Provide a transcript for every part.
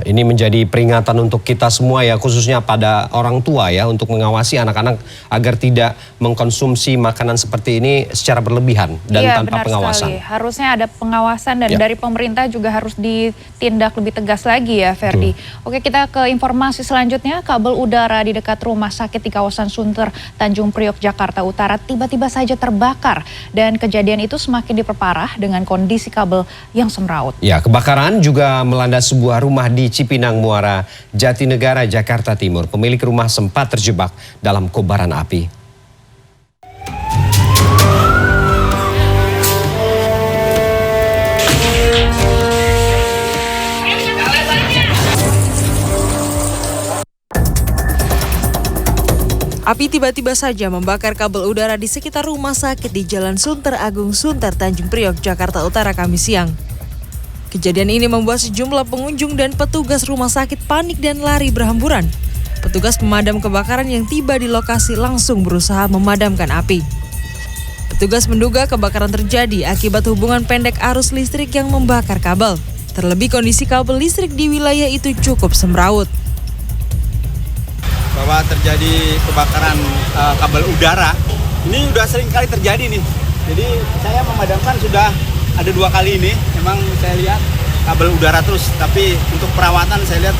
ini menjadi peringatan untuk kita semua ya, khususnya pada orang tua ya, untuk mengawasi anak-anak agar tidak mengkonsumsi makanan seperti ini secara berlebihan dan tanpa pengawasan. Sekali. Harusnya ada pengawasan dan dari pemerintah juga harus ditindak lebih tegas lagi ya, Ferdi. Oke, kita ke informasi selanjutnya. Kabel udara di dekat rumah sakit di kawasan Sunter, Tanjung Priok, Jakarta Utara tiba-tiba saja terbakar dan kejadian itu semakin diperparah dengan kondisi kabel yang semraut. Ya, kebakaran juga melanda sebuah rumah di Cipinang Muara, Jatinegara, Jakarta Timur. Pemilik rumah sempat terjebak dalam kobaran api. Api tiba-tiba saja membakar kabel udara di sekitar rumah sakit di Jalan Sunter Agung, Sunter, Tanjung Priok, Jakarta Utara, Kamis siang. Kejadian ini membuat sejumlah pengunjung dan petugas rumah sakit panik dan lari berhamburan. Petugas pemadam kebakaran yang tiba di lokasi langsung berusaha memadamkan api. Petugas menduga kebakaran terjadi akibat hubungan pendek arus listrik yang membakar kabel. Terlebih kondisi kabel listrik di wilayah itu cukup semrawut. Bahwa terjadi kebakaran kabel udara, ini udah sering kali terjadi nih. Jadi saya memadamkan sudah ada 2 kali ini. Memang saya lihat kabel udara terus, tapi untuk perawatan saya lihat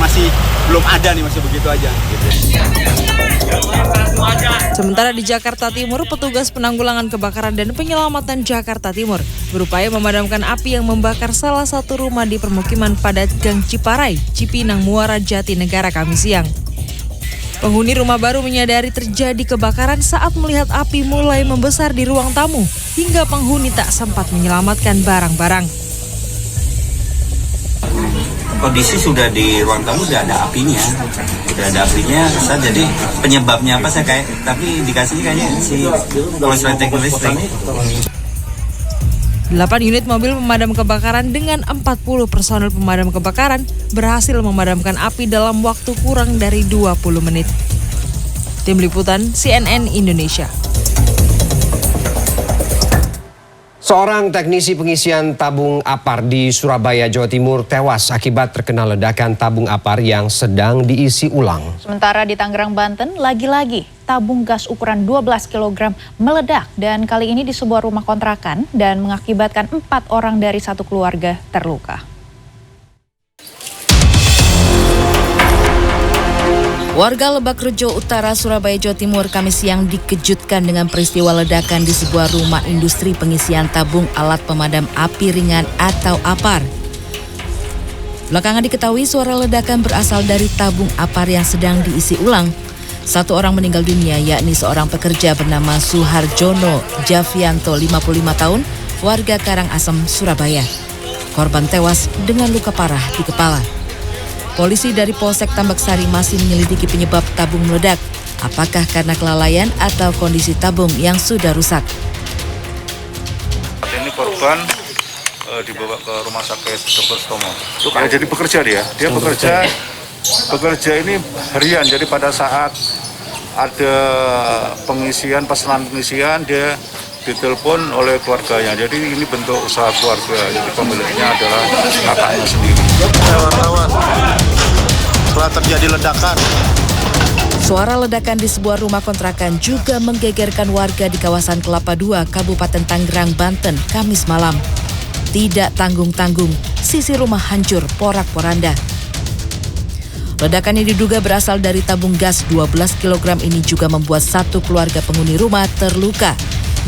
masih belum ada nih, masih begitu aja. Gitu. Sementara di Jakarta Timur, petugas penanggulangan kebakaran dan penyelamatan Jakarta Timur berupaya memadamkan api yang membakar salah satu rumah di permukiman padat Gang Ciparai, Cipinang Muara, Jatinegara, Kamis siang. Penghuni rumah baru menyadari terjadi kebakaran saat melihat api mulai membesar di ruang tamu, hingga penghuni tak sempat menyelamatkan barang-barang. Kondisi sudah di ruang tamu sudah ada apinya, jadi penyebabnya apa saya tapi dikasih kayaknya si korsleting listrik. 8 unit mobil pemadam kebakaran dengan 40 personel pemadam kebakaran berhasil memadamkan api dalam waktu kurang dari 20 menit. Tim Liputan CNN Indonesia. Seorang teknisi pengisian tabung APAR di Surabaya, Jawa Timur tewas akibat terkena ledakan tabung APAR yang sedang diisi ulang. Sementara di Tangerang, Banten, lagi-lagi tabung gas ukuran 12 kg meledak dan kali ini di sebuah rumah kontrakan dan mengakibatkan 4 orang dari satu keluarga terluka. Warga Lebak Rejo Utara, Surabaya, Jawa Timur, Kamis siang dikejutkan dengan peristiwa ledakan di sebuah rumah industri pengisian tabung alat pemadam api ringan atau APAR. Belakangan diketahui suara ledakan berasal dari tabung APAR yang sedang diisi ulang. 1 orang meninggal dunia, yakni seorang pekerja bernama Suharjono Javianto, 55 tahun, warga Karangasem, Surabaya. Korban tewas dengan luka parah di kepala. Polisi dari Polsek Tambak Sari masih menyelidiki penyebab tabung meledak. Apakah karena kelalaian atau kondisi tabung yang sudah rusak? Ini korban dibawa ke rumah sakit Dr. Stomo. Ya, jadi pekerja dia bekerja ini harian. Jadi pada saat ada pesanan pengisian dia ditelepon oleh keluarganya. Jadi ini bentuk usaha keluarga. Jadi pemiliknya adalah kakaknya sendiri. Setelah terjadi ledakan. Suara ledakan di sebuah rumah kontrakan juga menggegerkan warga di kawasan Kelapa II, Kabupaten Tangerang, Banten, Kamis malam. Tidak tanggung-tanggung, sisi rumah hancur porak-poranda. Ledakan yang diduga berasal dari tabung gas 12 kg ini juga membuat satu keluarga penghuni rumah terluka,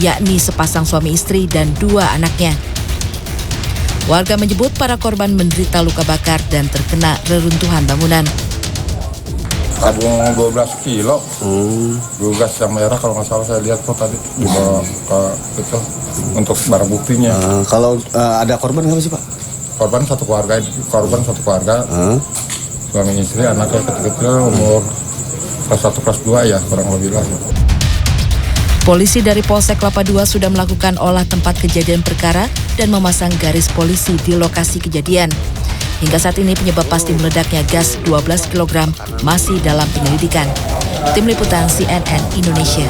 yakni sepasang suami istri dan 2 anaknya. Warga menyebut para korban menderita luka bakar dan terkena reruntuhan bangunan. Tabung 12 kilo, gas yang merah kalau nggak salah saya lihat kok tadi dibawa ke itu untuk barang buktinya. Kalau ada korban nggak sih Pak? Korban satu keluarga, suami istri, anaknya kecil-kecil umur kelas 1 kelas 2 ya kurang lebih lah. Polisi dari Polsek Kelapa II sudah melakukan olah tempat kejadian perkara dan memasang garis polisi di lokasi kejadian. Hingga saat ini penyebab pasti meledaknya gas 12 kg masih dalam penyelidikan. Tim Liputan CNN Indonesia.